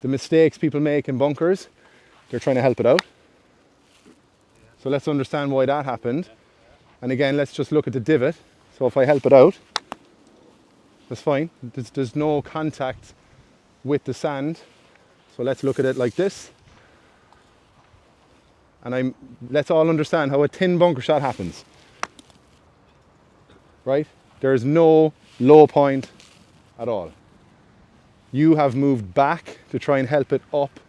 the mistakes people make in bunkers, they're trying to help it out. So let's understand why that happened. And again, let's just look at the divot. So if I help it out, that's fine. There's no contact with the sand. So let's look at it like this. And let's all understand how a thin bunker shot happens. Right? There's no low point at all. You have moved back to try and help it up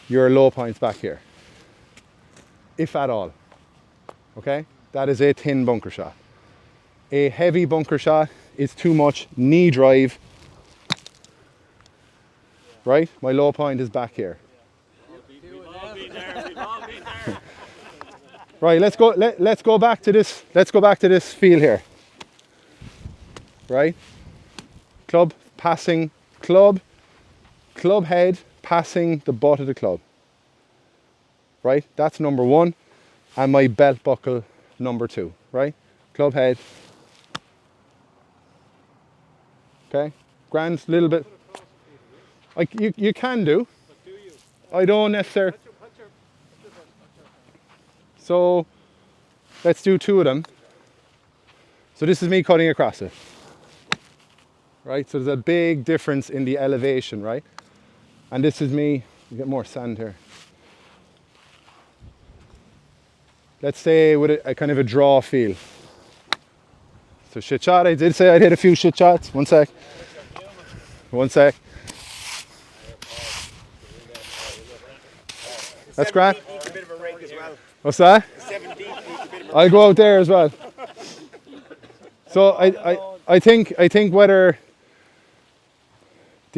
your low points back here. If at all. Okay? That is a thin bunker shot. A heavy bunker shot is too much knee drive. Right? My low point is back here. Right, let's go back to this. Let's go back to this feel here. Right? Club passing club head passing the butt of the club. Right? That's number one. And my belt buckle number two. Right? Club head. Okay? Grand, little bit. You can do. I don't necessarily. So let's do two of them. So this is me cutting across it. Right? So there's a big difference in the elevation, right? And this is me, you get more sand here. Let's say with a kind of a draw feel. So shit shot, I did say I'd hit a few shit shots. One sec. One sec. That's grand. What's that? I'll go out there as well. So I think whether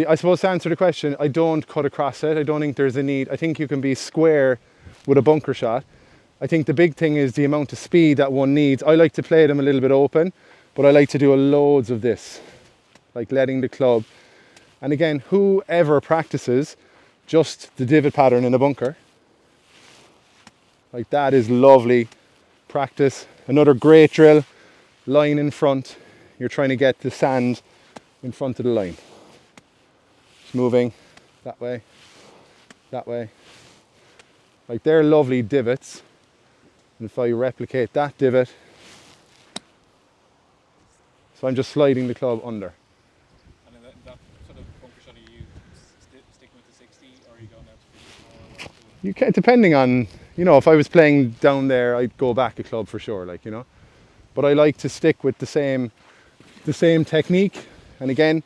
I suppose to answer the question, I don't cut across it. I don't think there's a need. I think you can be square with a bunker shot. I think the big thing is the amount of speed that one needs. I like to play them a little bit open, but I like to do loads of this, like letting the club. And again, whoever practices just the divot pattern in a bunker, like that is lovely practice. Another great drill, line in front. You're trying to get the sand in front of the line. Just moving that way, that way. Like they're lovely divots. And if I replicate that divot, so I'm just sliding the club under. And in that sort of bunker shot, are you sticking with the 60 or are you going out to 50 more? You can, depending on, you know, if I was playing down there, I'd go back a club for sure, like, you know. But I like to stick with the same technique. And again,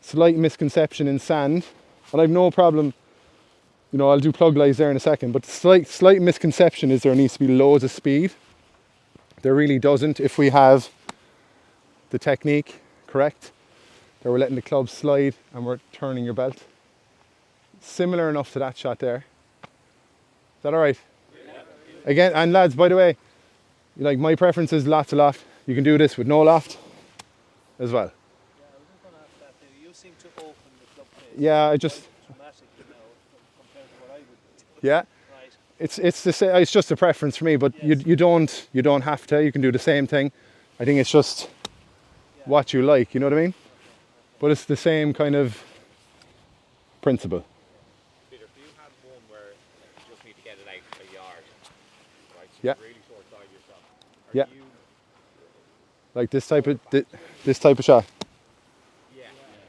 slight misconception in sand. And I've no problem, you know, I'll do plug lies there in a second, but the slight misconception is there needs to be loads of speed. There really doesn't if we have the technique correct. That we're letting the club slide and we're turning your belt. Similar enough to that shot there. Is that all right? Yeah. Again, and lads, by the way, like my preference is lots of loft. You can do this with no loft as well. Yeah, I was just going to ask that. You seem to open the club face. Yeah, I just. Dramatically now compared to what I would do. Yeah. Right. It's the same. It's just a preference for me, but yes. you don't have to. You can do the same thing. I think it's just what you like. You know what I mean? But it's the same kind of principle. Peter, do you have one where you just need to get it out a yard, right? So Yeah. really short side your shot. Yeah. You, like this type of shot. yeah.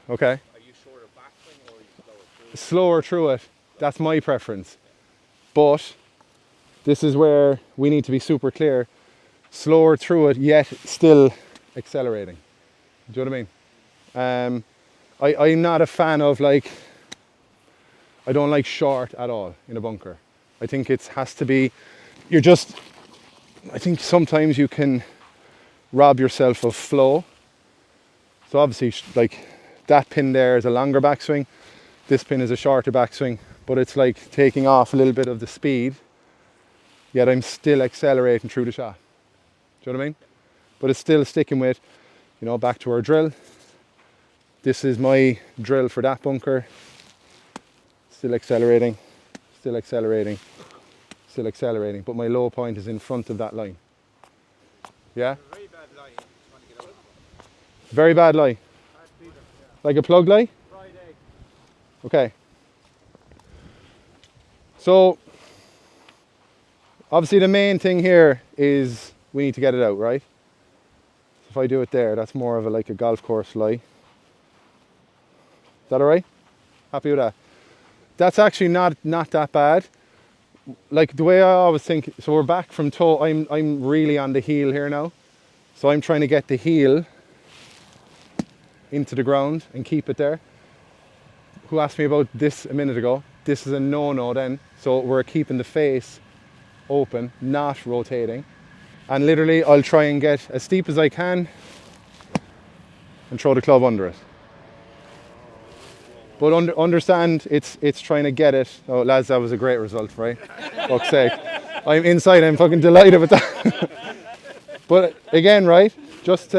Okay. Are you shorter backswing or are you slower through? Slower through it. That's my preference. But this is where we need to be super clear. Slower through it, yet still accelerating. Do you know what I mean? I'm not a fan of I don't like short at all in a bunker. I think it has to be, I think sometimes you can rob yourself of flow. So obviously like that pin there is a longer backswing. This pin is a shorter backswing, but it's like taking off a little bit of the speed, yet I'm still accelerating through the shot. Do you know what I mean? But it's still sticking with, you know, back to our drill. This is my drill for that bunker. Still accelerating, still accelerating, still accelerating. But my low point is in front of that line. Yeah? Very bad lie. Trying to get out. Very bad lie. Like a plug lie? Friday. Okay. So obviously the main thing here is we need to get it out, right? If I do it there, that's more of like a golf course lie. Is that all right? Happy with that? That's actually not that bad. Like the way I always think, so we're back from toe, I'm really on the heel here now. So I'm trying to get the heel into the ground and keep it there. Who asked me about this a minute ago? This is a no-no then. So we're keeping the face open, not rotating. And literally I'll try and get as steep as I can and throw the club under it. But understand, it's trying to get it. Oh, lads, that was a great result, right? Fuck's sake. I'm inside, I'm fucking delighted with that. But again, right, just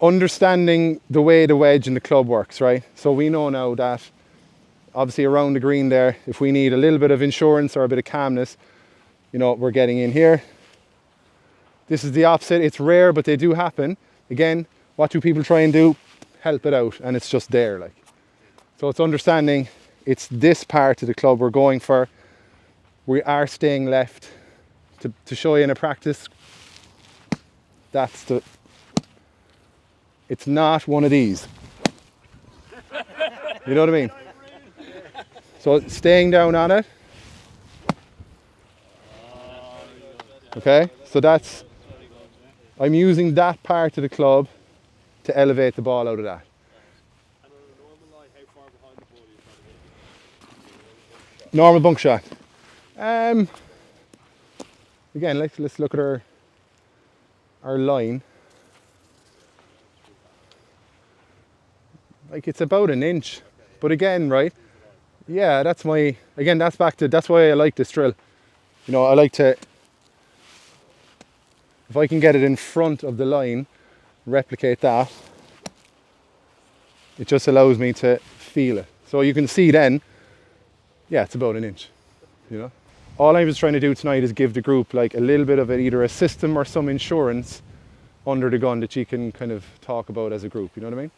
understanding the way the wedge and the club works, right? So we know now that obviously around the green there, if we need a little bit of insurance or a bit of calmness, you know, we're getting in here. This is the opposite. It's rare, but they do happen. Again, what do people try and do? Help it out, and it's just there, like. So it's understanding it's this part of the club we're going for. We are staying left. To show you in a practice, it's not one of these. You know what I mean? So staying down on it. Okay, so I'm using that part of the club to elevate the ball out of that. And on a normal lie, how far behind the ball are you trying to get? Normal bunk shot. Again, let's look at our line. Like it's about an inch. But again, right? Yeah, that's why I like this drill. You know, I like to, if I can get it in front of the line, replicate that, it just allows me to feel it. So you can see then, yeah, it's about an inch, you know. All I was trying to do tonight is give the group like a little bit of it, either a system or some insurance under the gun that you can kind of talk about as a group, you know what I mean?